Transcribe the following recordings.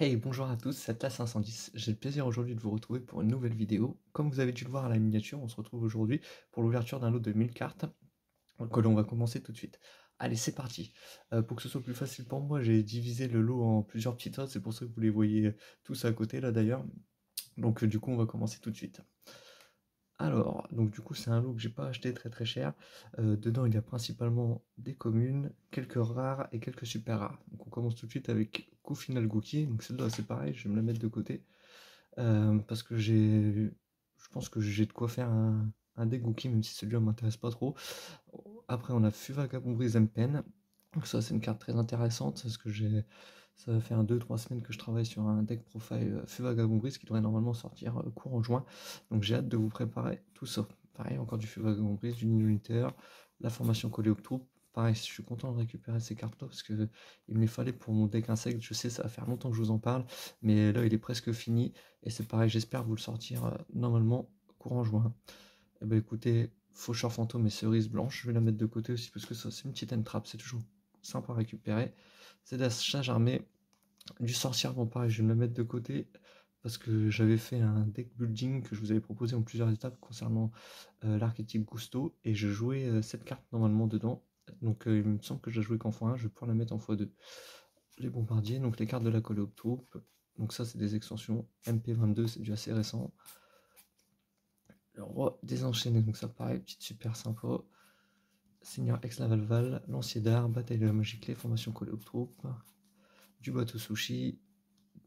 Hey, bonjour à tous, c'est Atlas 510. J'ai le plaisir aujourd'hui de vous retrouver pour une nouvelle vidéo. Comme vous avez dû le voir à la miniature, on se retrouve aujourd'hui pour l'ouverture d'un lot de 1000 cartes que l'on va commencer tout de suite. Allez, c'est parti. Pour que ce soit plus facile pour moi, j'ai divisé le lot en plusieurs petits tas, c'est pour ça que vous les voyez tous à côté là d'ailleurs. Donc du coup, on va commencer tout de suite. Alors, donc du coup, c'est un lot que j'ai pas acheté très cher. Dedans, il y a principalement des communes, quelques rares et quelques super rares. Donc on commence tout de suite avec Coup Final Gookie. Donc celle-là, c'est pareil, je vais me la mettre de côté. Parce que je pense que j'ai de quoi faire un deck Gookie, même si celui-là m'intéresse pas trop. Après, on a Fuvagabombré Zempen. Donc ça, c'est une carte très intéressante, parce que ça va faire 2-3 semaines que je travaille sur un deck profile Fuvagabombré, qui devrait normalement sortir courant juin. Donc j'ai hâte de vous préparer tout ça. Pareil, encore du Fuvagabombré, du Niluniter, la formation Coléoptroupe. Pareil, je suis content de récupérer ces cartes-là, parce que il me les fallait pour mon deck insecte. Je sais, ça va faire longtemps que je vous en parle, mais là, il est presque fini. Et c'est pareil, j'espère vous le sortir normalement courant juin. Eh ben écoutez, Faucheur fantôme et cerise blanche, je vais la mettre de côté aussi parce que ça c'est une petite entrap, c'est toujours sympa à récupérer. C'est de la charge armée, du sorcière vampire, je vais me la mettre de côté parce que j'avais fait un deck building que je vous avais proposé en plusieurs étapes concernant l'archétype Gusto et je jouais cette carte normalement dedans. Donc il me semble que je la jouais qu'en x1, je vais pouvoir la mettre en x2. Les bombardiers, donc les cartes de la Coléoptroupe, donc ça c'est des extensions. MP22 c'est du assez récent. Le roi désenchaîné, donc ça pareil, petite super sympa. Seigneur ex-Lavalval, lancier d'art, bataille de la magie clé, formation Coléoptroupe, du bateau sushi,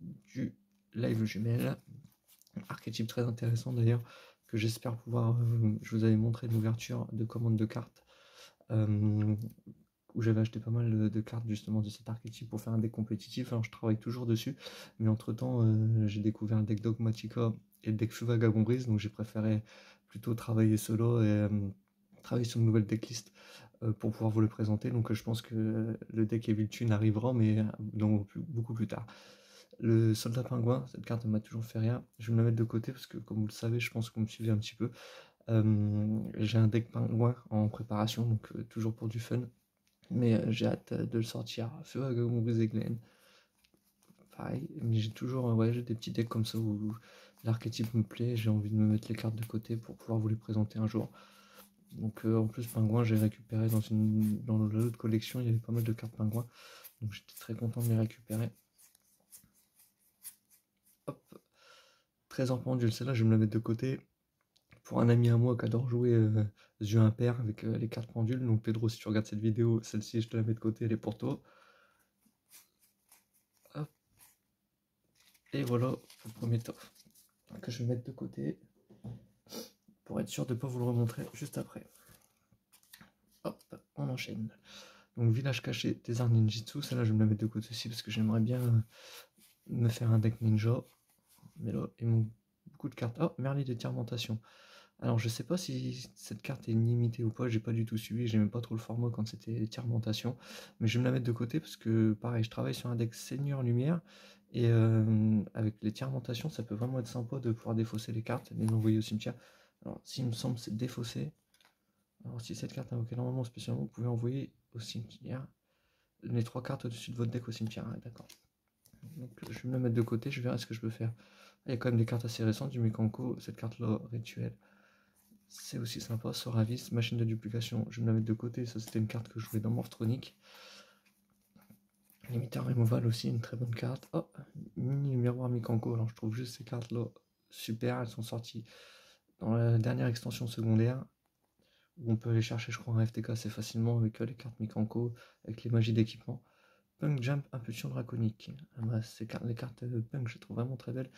du live jumelle. Archétype très intéressant d'ailleurs, que j'espère pouvoir. Je vous avais montré l'ouverture de commande de cartes, où j'avais acheté pas mal de cartes justement de cet archétype pour faire un deck compétitif. Alors je travaille toujours dessus, mais entre temps j'ai découvert le deck Dogmatica et le deck Fuvagabombrise, donc j'ai préféré plutôt travailler solo et travailler sur une nouvelle decklist pour pouvoir vous le présenter. Donc je pense que le deck Evil Tune arrivera, mais beaucoup plus tard. Le soldat pingouin, cette carte ne m'a toujours fait rien. Je vais me la mettre de côté parce que, comme vous le savez, je pense que vous me suivez un petit peu. J'ai un deck pingouin en préparation, donc toujours pour du fun. Mais j'ai hâte de le sortir. Feu à Gombruz et Glen. Pareil, mais j'ai toujours ouais, j'ai des petits decks comme ça où l'archétype me plaît. J'ai envie de me mettre les cartes de côté pour pouvoir vous les présenter un jour. Donc en plus, pingouin, j'ai récupéré dans l'autre collection, il y avait pas mal de cartes pingouin. Donc j'étais très content de les récupérer. Hop, Trésor pendule, celle-là, je vais me la mettre de côté. Pour un ami à moi qui adore jouer yeux impair avec les cartes pendules. Donc Pedro, si tu regardes cette vidéo, celle-ci, je te la mets de côté, elle est pour toi. Hop. Et voilà le premier top que je vais mettre de côté pour être sûr de ne pas vous le remontrer juste après. Hop, on enchaîne. Donc village caché, Thésard Ninjitsu, celle-là je vais me la mettre de côté aussi parce que j'aimerais bien me faire un deck ninja. Mais là, il manque beaucoup de cartes. Oh, Merli d'étirmentation. Alors je sais pas si cette carte est limitée ou pas, j'ai pas du tout suivi, j'aimais pas trop le format quand c'était Tirmentation, mais je vais me la mettre de côté parce que pareil, je travaille sur un deck Seigneur Lumière et avec les Tirmentations, ça peut vraiment être sympa de pouvoir défausser les cartes et les envoyer au cimetière. Alors s'il me semble c'est défausser, alors si cette carte est invoquée normalement spécialement, vous pouvez envoyer au cimetière les 3 cartes au-dessus de votre deck au cimetière, ah, d'accord. Donc je vais me la mettre de côté, je verrai ce que je peux faire. Il y a quand même des cartes assez récentes, du Mikanko, cette carte là, rituel. C'est aussi sympa, Soravis, machine de duplication, je vais me la mettre de côté, ça c'était une carte que je jouais dans Morphronic. Limiteur removal aussi, une très bonne carte. Oh, mini miroir Mikanko, alors je trouve juste ces cartes là super, elles sont sorties dans la dernière extension secondaire, où on peut aller chercher je crois un FTK assez facilement avec les cartes Mikanko, avec les magies d'équipement. Punk Jump, Impulsion Draconique. Les cartes Punk je les trouve vraiment très belles,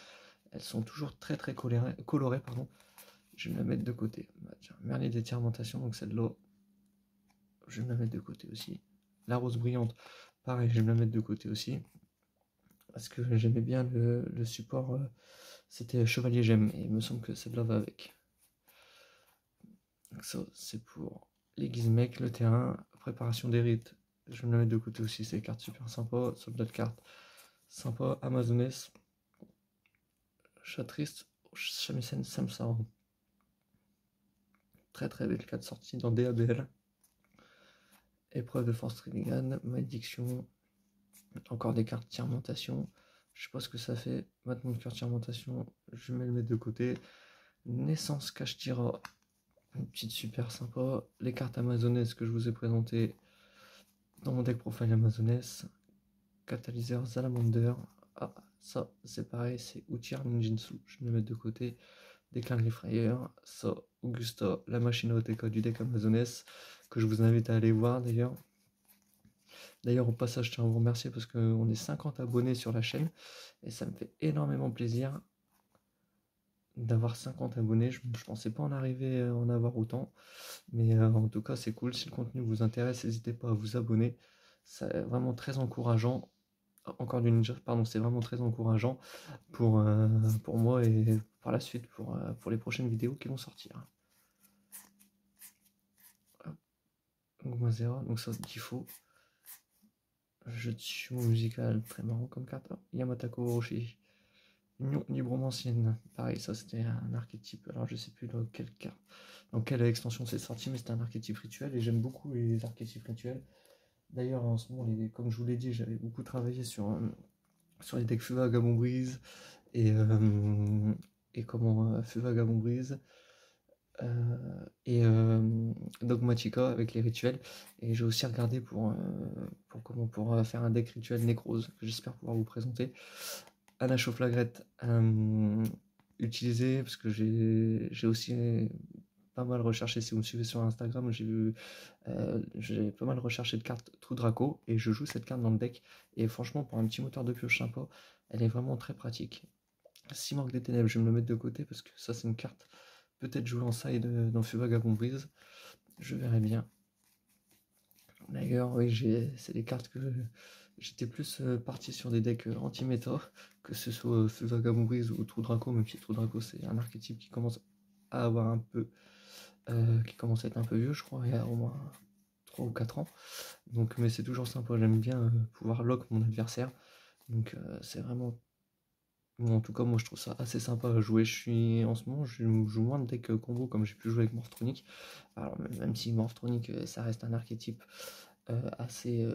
elles sont toujours très colorées pardon. Je vais me la mettre de côté. Bah, tiens, Merli d'étirmentation, donc celle-là, je vais me la mettre de côté aussi. La rose brillante, pareil, je vais me la mettre de côté aussi. Parce que j'aimais bien le support, c'était Chevalier Gemme, et il me semble que celle-là va avec. Donc ça, c'est pour les gizmecs, le terrain, préparation des rites. Je vais me la mettre de côté aussi, c'est des cartes super sympas. Soldat de cartes, sympa. Amazoness, Chatriste, Shamisen Samsara. Très très belle carte sortie dans DABL. Épreuve de force Trivigan, malédiction, encore des cartes tirmentation, Je sais pas ce que ça fait. Maintenant de quartier remontation, je vais le mettre de côté. Naissance Kashtira, une petite super sympa. Les cartes amazonaises que je vous ai présentées dans mon deck profile amazonesse. Catalyseur Salamander. Ah, ça c'est pareil, c'est Uchiha Ninjutsu. Je vais le mettre de côté. Déclin de l'effrayeur. Ça, Augusta, la machine à OTK du deck amazonesse, que je vous invite à aller voir d'ailleurs. D'ailleurs, au passage, je tiens à vous remercier parce qu'on est 50 abonnés sur la chaîne et ça me fait énormément plaisir d'avoir 50 abonnés. Je pensais pas en arriver à en avoir autant, mais en tout cas, c'est cool. Si le contenu vous intéresse, n'hésitez pas à vous abonner. C'est vraiment très encourageant. Encore du ninja, pardon, c'est vraiment très encourageant pour moi et par la suite pour les prochaines vidéos qui vont sortir. Gomazera, donc ça, Tifo. Jeu de sumo musical, très marrant comme carte. Yamatako Orochi. Union Libromancienne. Pareil, ça c'était un archétype. Alors je sais plus dans quelle carte, dans quelle extension c'est sorti, mais c'était un archétype rituel et j'aime beaucoup les archétypes rituels. D'ailleurs, en ce moment, comme je vous l'ai dit, j'avais beaucoup travaillé sur les decks Feu Vagabond Brise et comment Feu Vagabond Brise. Et Dogmatica avec les rituels, et j'ai aussi regardé pour faire un deck rituel Nécrose que j'espère pouvoir vous présenter. Anna Chauflagrette utilisé parce que j'ai aussi pas mal recherché. Si vous me suivez sur Instagram, j'ai pas mal recherché de cartes Trou Draco et je joue cette carte dans le deck, et franchement pour un petit moteur de pioche sympa, elle est vraiment très pratique. Simorgue des Ténèbres, je vais me le mettre de côté parce que ça c'est une carte peut-être jouer en side dans Feu Vagabond Brise, je verrai bien. D'ailleurs, oui, c'est des cartes que j'étais plus parti sur des decks anti-méta, que ce soit Feu Vagabond Brise ou Trou Draco, même si Trou Draco c'est un archétype qui commence à avoir un peu, qui commence à être un peu vieux, je crois, il y a au moins 3 ou 4 ans. Donc, mais c'est toujours sympa, j'aime bien pouvoir lock mon adversaire. Donc c'est vraiment. En tout cas, moi je trouve ça assez sympa à jouer. En ce moment, je joue moins de deck combo comme j'ai pu jouer avec Morphronic. Alors, même si Morphronic, ça reste un archétype assez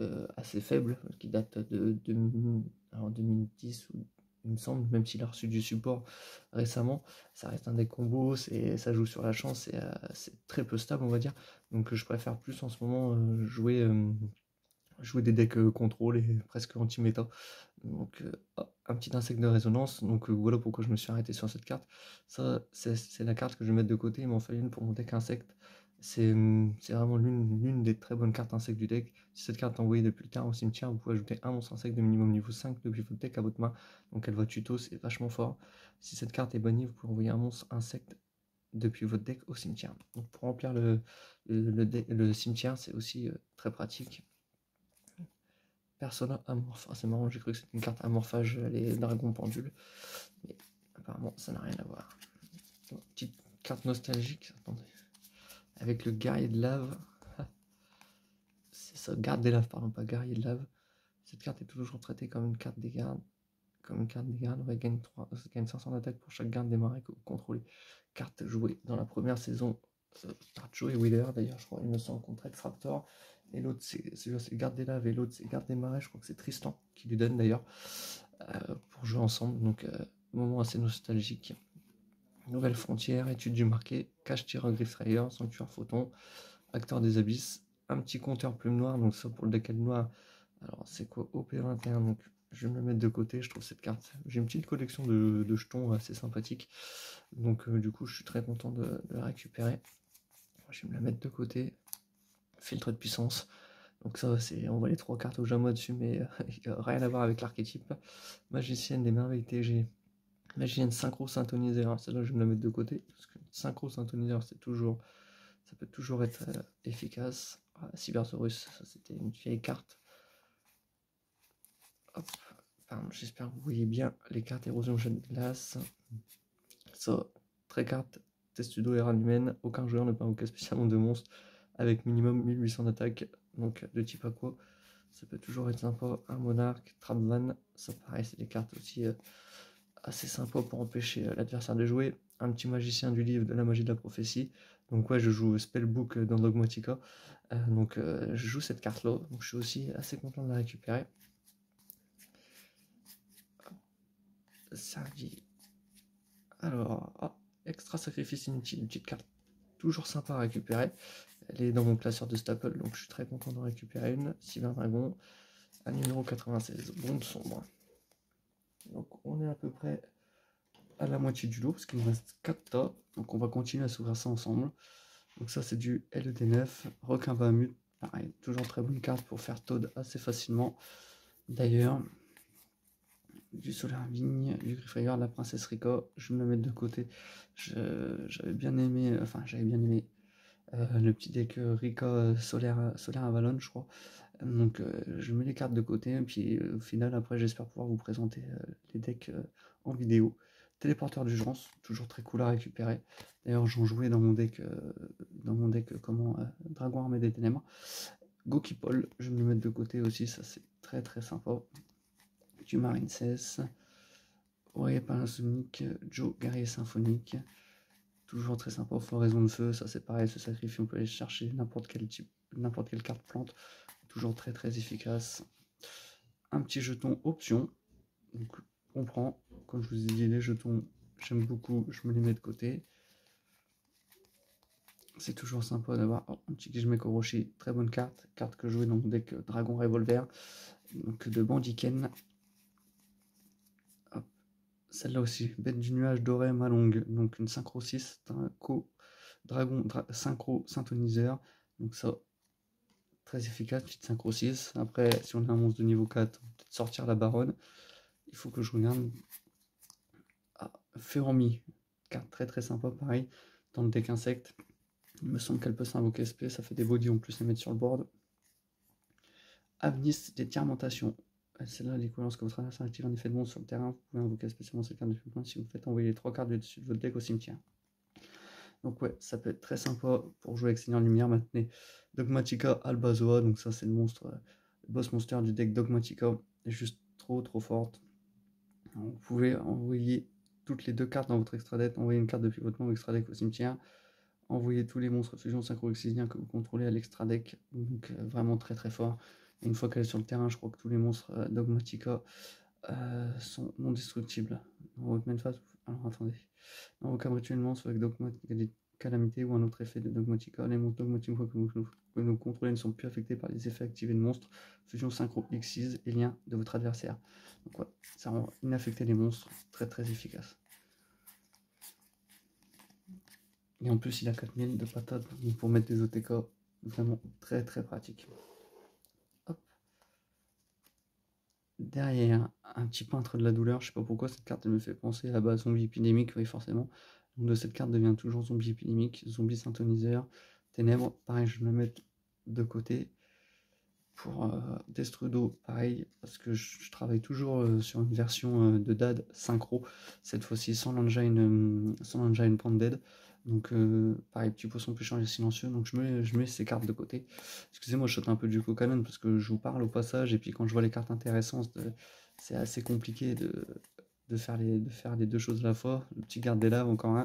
faible, qui date de 2010, ou, il me semble, même s'il a reçu du support récemment, ça reste un deck combo, ça joue sur la chance, c'est très peu stable, on va dire. Donc, je préfère plus en ce moment jouer des decks contrôle et presque anti-méta. Donc un petit insecte de résonance. Donc voilà pourquoi je me suis arrêté sur cette carte. Ça, c'est la carte que je vais mettre de côté. Il m'en fallait une pour mon deck insecte. C'est vraiment l'une des très bonnes cartes insectes du deck. Si cette carte est envoyée depuis le terrain au cimetière, vous pouvez ajouter un monstre insecte de minimum niveau 5 depuis votre deck à votre main. Donc elle va tuto, c'est vachement fort. Si cette carte est bannie, vous pouvez envoyer un monstre insecte depuis votre deck au cimetière. Donc pour remplir le cimetière, c'est aussi très pratique. Persona amorphe. Ah, c'est marrant, j'ai cru que c'était une carte amorphage, les dragons pendules. Mais apparemment, ça n'a rien à voir. Une petite carte nostalgique, attendez. Avec le guerrier de lave. C'est ça, garde des laves, pardon, pas guerrier de lave. Cette carte est toujours traitée comme une carte des gardes. Comme une carte des gardes, on gagne 500 d'attaque pour chaque garde démarré que vous contrôlez. Carte jouée dans la première saison par Joey Wheeler, d'ailleurs, je crois, il me semble qu'on traite Fraptor. Et l'autre, c'est Garde des Laves, et l'autre, c'est Garde des Marais. Je crois que c'est Tristan qui lui donne d'ailleurs pour jouer ensemble. Donc, moment assez nostalgique. Nouvelle frontière, étude du marqué, cache tireur Griffrayer, sanctuaire photon, acteur des abysses, un petit compteur plume noire. Donc, ça pour le deck noir. Alors, c'est quoi OP21? Donc, je vais me le mettre de côté. Je trouve cette carte. J'ai une petite collection de jetons assez sympathique. Donc, du coup, je suis très content de la récupérer. Je vais me la mettre de côté. Filtre de puissance. Donc ça, on voit les 3 cartes au jama dessus, mais rien à voir avec l'archétype. Magicienne des merveilles TG. Magicienne synchro syntoniseur. Celle-là, je vais me la mettre de côté. Parce que synchro syntoniseur, ça peut toujours être efficace. Ah, Cybersaurus, ça c'était une vieille carte. Hop. J'espère que vous voyez bien les cartes érosion jet de glace. Ça, très carte. Testudo et rane humaine. Aucun joueur ne peut invoquer spécialement de monstres avec minimum 1800 d'attaque. Donc de type aqua. Ça peut toujours être sympa. Un monarque, Trapvan, ça pareil, c'est des cartes aussi assez sympas pour empêcher l'adversaire de jouer. Un petit magicien du livre de la magie de la prophétie. Donc ouais, je joue Spellbook dans Dogmatica. Donc je joue cette carte-là. Donc je suis aussi assez content de la récupérer. servi. Alors, extra sacrifice inutile, une petite carte toujours sympa à récupérer. Elle est dans mon classeur de staple, donc je suis très content d'en récupérer une. Cyber Dragon, à numéro 96, Bronze sombre. Donc on est à peu près à la moitié du lot, parce qu'il me reste 4 tas. Donc on va continuer à s'ouvrir ça ensemble. Donc ça c'est du LED9, Requin Bahamut, pareil, toujours très bonne carte pour faire Toad assez facilement. D'ailleurs, du Solaire Vigne, du Griffrayeur, la Princesse Rika, je vais me la mettre de côté. J'avais bien aimé, le petit deck Rika Solaire Avalon, je crois. Donc je mets les cartes de côté, et puis au final, après, j'espère pouvoir vous présenter les decks en vidéo. Téléporteur d'urgence, toujours très cool à récupérer. D'ailleurs, j'en jouais dans mon deck, Dragon Armé des Ténèbres. Gokipol, je vais me le mettre de côté aussi, ça c'est très très sympa. Du Marine 16, Oreiller Panasonic, Joe Guerrier Symphonique, toujours très sympa. Floraison de feu, ça c'est pareil, se sacrifie, on peut aller chercher n'importe quelle carte plante, toujours très très efficace. Un petit jeton option, donc on prend, comme je vous ai dit, les jetons, j'aime beaucoup, je me les mets de côté. C'est toujours sympa d'avoir un petit Gijmek Orochi, très bonne carte que je jouais dans mon deck Dragon Revolver, donc de Bandiken. Celle-là aussi, Bête du nuage doré Malong, donc une synchro 6, Dragon synchro synthoniseur, donc ça, très efficace, petite synchro 6. Après, si on a un monstre de niveau 4, peut-être sortir la baronne. Il faut que je regarde. Ferromi, carte très très sympa, pareil, dans le deck insecte. Il me semble qu'elle peut s'invoquer SP, ça fait des bodies en plus à mettre sur le board. Avnis, détermentation. Celle-là, l'équivalent que votre adversaire active un effet de monstre sur le terrain, vous pouvez invoquer spécialement cette carte de plus point si vous faites envoyer les 3 cartes du dessus de votre deck au cimetière. Donc ouais, ça peut être très sympa pour jouer avec Seigneur Lumière. Maintenant, Dogmatica Albazoa, donc ça c'est le monstre, le boss monster du deck Dogmatica, est juste trop forte. Vous pouvez envoyer toutes les 2 cartes dans votre extra deck, envoyer une carte depuis votre main au extra deck au cimetière, envoyer tous les monstres fusion synchro exilien que vous contrôlez à l'extra deck, donc vraiment très fort. Et une fois qu'elle est sur le terrain, je crois que tous les monstres Dogmatica sont non destructibles. Dans votre main phase, alors attendez, dans vos cas rituellement, soit avec Dogmatica des calamités ou un autre effet de Dogmatica, les monstres Dogmatica que vous contrôlez ne sont plus affectés par les effets activés de monstres, fusion synchro Xyz et lien de votre adversaire. Donc ouais, ça rend inaffecter les monstres, très efficace. Et en plus, il a 4000 de patates pour mettre des OTK, vraiment très pratique. Hop. Derrière, un petit peintre de la douleur, je sais pas pourquoi cette carte elle me fait penser à zombie épidémique, oui forcément. Donc de cette carte devient toujours zombie épidémique, zombie synthoniseur, ténèbres, pareil je vais me mettre de côté. Pour Destrudo, pareil, parce que je travaille toujours sur une version de DAD synchro, cette fois-ci sans l'engine Branded. Donc pareil, petit poisson plus et silencieux, donc je mets ces cartes de côté. Excusez-moi, je saute un peu du coq-canon parce que je vous parle au passage, et puis quand je vois les cartes intéressantes, c'est assez compliqué de faire les 2 choses à la fois. Le petit garde des laves, encore un,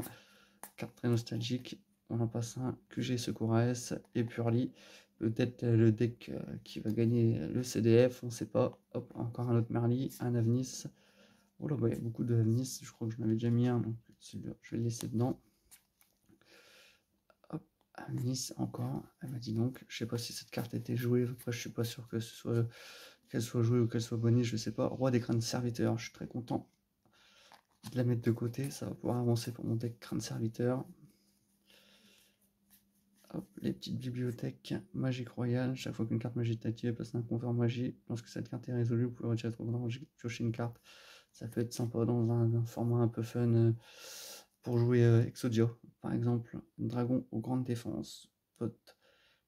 carte très nostalgique. On en passe un, QG Secours AS et Purely. Peut-être le deck qui va gagner le CDF, on sait pas. Hop, encore un autre Merly, un Avnis. Oh là, bah, il y a beaucoup de Avnis, je crois que je m'avais déjà mis un, donc je vais le laisser dedans. Hop, Avnis encore, elle m'a dit donc. Je sais pas si cette carte était jouée, après je suis pas sûr que qu'elle soit jouée ou qu'elle soit bonnie, je sais pas. Roi des crânes serviteurs, je suis très content de la mettre de côté, ça va pouvoir avancer pour mon deck crâne serviteur. Hop, les petites bibliothèques magique royale. Chaque fois qu'une carte magique est activée, passe un confort magie. Lorsque cette carte est résolue, vous pouvez retirer votre confort magique, piocher une carte. Ça peut être sympa dans un format un peu fun pour jouer Exodia. Par exemple, dragon aux grandes défenses. Pote.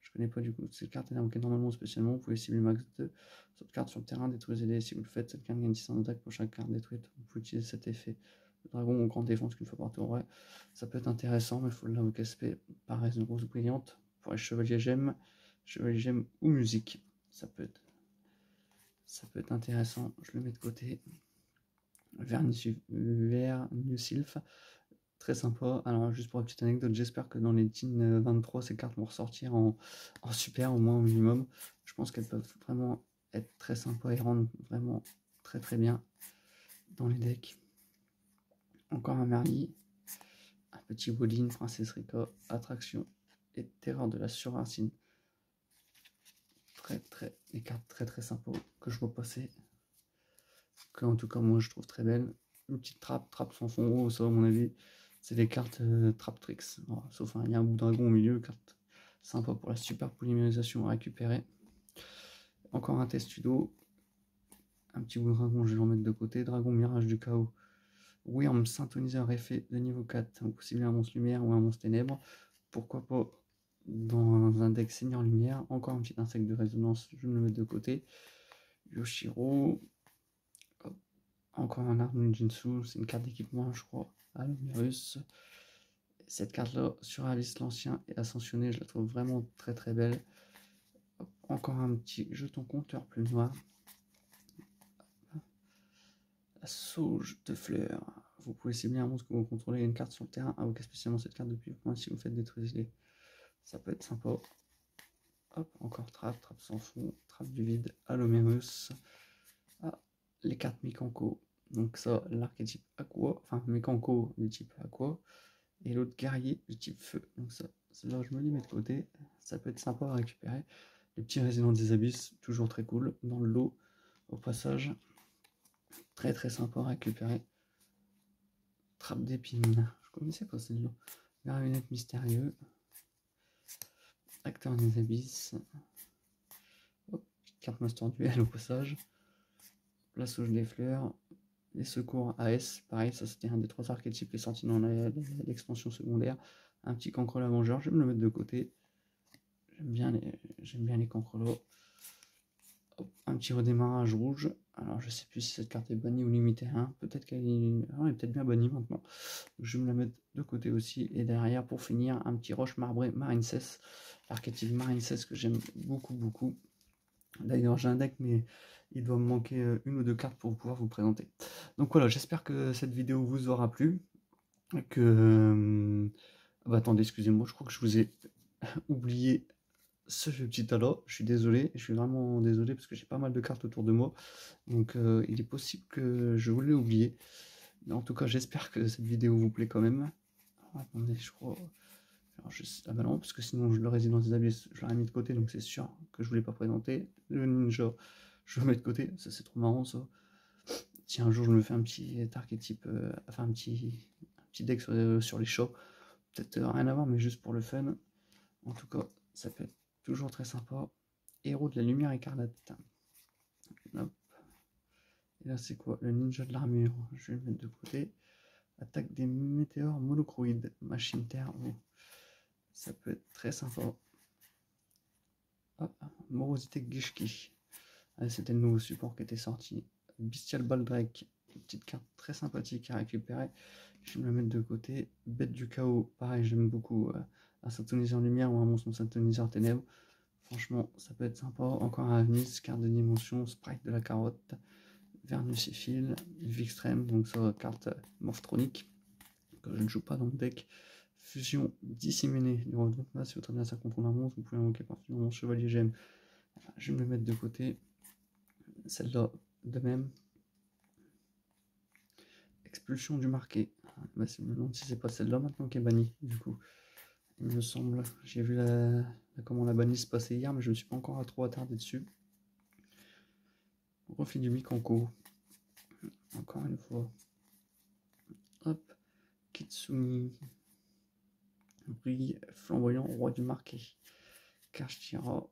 Je connais pas du coup. Cette carte est invoquée normalement spécialement. Vous pouvez cibler max 2. Cette carte sur le terrain, détruisez-les. Si vous le faites, cette carte gagne 600 d'attaque pour chaque carte détruite. Vous pouvez utiliser cet effet. Le dragon aux grandes défenses qu'une fois par tour. Ouais, ça peut être intéressant, mais il faut l'invoquer SP. Pareil, une rose brillante. Pour les chevaliers gemmes ou musique. Ça peut être intéressant. Je le mets de côté. Vernusylph. Très sympa. Alors juste pour une petite anecdote, j'espère que dans les Teen 23, ces cartes vont ressortir en super au moins au minimum. Je pense qu'elles peuvent vraiment être très sympas et rendre vraiment très bien dans les decks. encore un Merli, un petit Bodine, Princesse Rika, Attraction et Terreur de la Surracine. Des cartes très sympas que je vois passer, que en tout cas moi je trouve très belles. Une petite trappe sans fond, ça à mon avis c'est des cartes trap tricks, voilà, sauf il y a un bout de dragon au milieu, carte sympa pour la super polymérisation à récupérer. Encore un testudo, un petit bout de dragon, je vais l'en mettre de côté. Dragon mirage du chaos, Wyrm synthoniseur effet de niveau 4, donc aussi bien un monstre lumière ou un monstre ténèbres, pourquoi pas dans un deck seigneur lumière. Encore un petit insecte de résonance, je vais me le mettre de côté. Yoshiro, encore un arbre ninjutsu, c'est une carte d'équipement je crois, Almirus. Cette carte là sur Alice l'Ancien et Ascensionné, je la trouve vraiment très belle. Encore un petit jeton compteur plume noire, la sauge de fleurs. Vous pouvez cibler un monstre que vous contrôlez une carte sur le terrain, invoquer spécialement cette carte depuis le point si vous faites détruire. Ça peut être sympa. Hop, encore trappe sans fond, trappe du vide, Allomerus. Ah, les cartes Mikanko. Donc ça, l'archétype aqua, enfin Mikanko du type aqua, et l'autre guerrier du type feu. Donc ça, là je me les mets de côté. Ça peut être sympa à récupérer. Les petits résidents des abysses, toujours très cool. Dans le lot, au passage, très sympa à récupérer. Trappe d'épines, je connaissais pas celle-là. Marionnette mystérieux. Acteur des abysses. Hop, carte Master Duel au passage. La sauge des fleurs. Les secours AS, pareil, ça c'était un des 3 archétypes qui est sorti dans l'expansion secondaire. Un petit cancre la vengeur, je vais me le mettre de côté. J'aime bien les cancres là. Un petit redémarrage rouge. Alors je sais plus si cette carte est bannie ou limitée à 1. Peut-être qu'elle est peut-être bien bannie maintenant. Je vais me la mettre de côté aussi. Et derrière, pour finir, un petit roche marbré Marincess. L'archétype Marincess que j'aime beaucoup. D'ailleurs, j'ai un deck, mais il doit me manquer une ou deux cartes pour pouvoir vous présenter. Donc voilà, j'espère que cette vidéo vous aura plu. Attendez, excusez-moi, je crois que je vous ai oublié ce petit tas-là. Je suis désolé, je suis vraiment désolé parce que j'ai pas mal de cartes autour de moi. Donc il est possible que je vous l'ai oublié. Mais en tout cas, j'espère que cette vidéo vous plaît quand même. Alors, attendez, je crois... ah bah non, parce que sinon le résident des abysses, je l'aurais mis de côté, donc c'est sûr que je ne voulais pas présenter. Le ninja, je le mets de côté, ça c'est trop marrant ça. Si un jour je me fais un petit archétype, enfin un petit deck sur les shows, peut-être rien à voir, mais juste pour le fun. En tout cas, ça peut être toujours très sympa. Héros de la lumière écarlate. Hop. Et là c'est quoi? Le ninja de l'armure, je vais le mettre de côté. Attaque des météores monocroïdes, machine terre. Oh. Ça peut être très sympa. Hop, Morosité Gishki. C'était le nouveau support qui était sorti. Bestial Baldrake, une petite carte très sympathique à récupérer. Je vais me la mettre de côté. Bête du chaos, pareil, j'aime beaucoup. Un synthoniseur lumière ou un monstre synthoniseur ténèbres. Franchement, ça peut être sympa. Encore un Avnis, carte de dimension, Sprite de la carotte, Vernucifil, Vixtrem, donc ça, carte morphronique, que je ne joue pas dans le deck. Fusion disséminée. Si votre adversaire contrôle un monstre, vous pouvez invoquer particulièrement mon chevalier gemme. Je vais me le mettre de côté. Celle-là, de même. Expulsion du marqué. Bah, je me demande si c'est pas celle-là maintenant qui est bannie, du coup. Il me semble. J'ai vu comment la bannie se passait hier, mais je ne me suis pas encore trop attardé dessus. Reflet du Mikanko. Encore une fois. Hop. Kitsumi. Brille flamboyant, roi du marqué. Kashtira.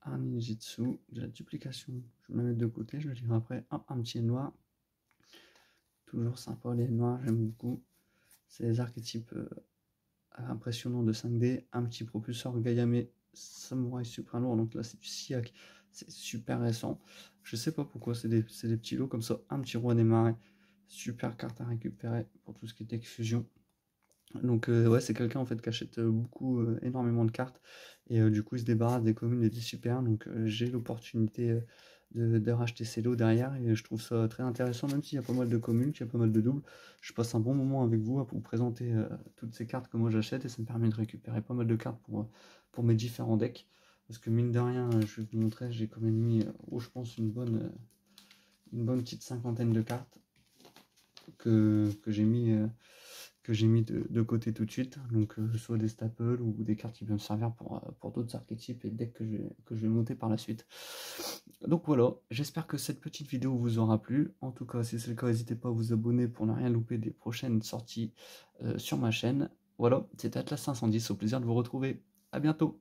Un ninjutsu. De la duplication. Je vais me la mettre de côté, je le dirai après. Un petit noir. Toujours sympa, les noirs, j'aime beaucoup. C'est des archétypes impressionnants de 5D. Un petit propulseur Gayame Samouraï super lourd. Donc là, c'est du Siak. C'est super récent. Je sais pas pourquoi, c'est des petits lots comme ça. Un petit roi des marais. Super carte à récupérer pour tout ce qui est deck fusion. Donc ouais, c'est quelqu'un en fait qui achète énormément de cartes. Et du coup, il se débarrasse des communes et des super. Donc j'ai l'opportunité de racheter ces lots derrière et je trouve ça très intéressant, même s'il y a pas mal de communes, qu'il y a pas mal de doubles. Je passe un bon moment avec vous pour vous présenter toutes ces cartes que moi j'achète et ça me permet de récupérer pas mal de cartes pour mes différents decks. Parce que mine de rien, je vais vous montrer, j'ai quand même mis, je pense, une bonne petite cinquantaine de cartes. que j'ai mis, de côté tout de suite. Donc soit des staples ou des cartes qui peuvent me servir pour d'autres archétypes et decks que je vais monter par la suite. Donc voilà, j'espère que cette petite vidéo vous aura plu. En tout cas, si c'est le cas, n'hésitez pas à vous abonner pour ne rien louper des prochaines sorties sur ma chaîne. Voilà, c'était Atlas 510, au plaisir de vous retrouver. À bientôt.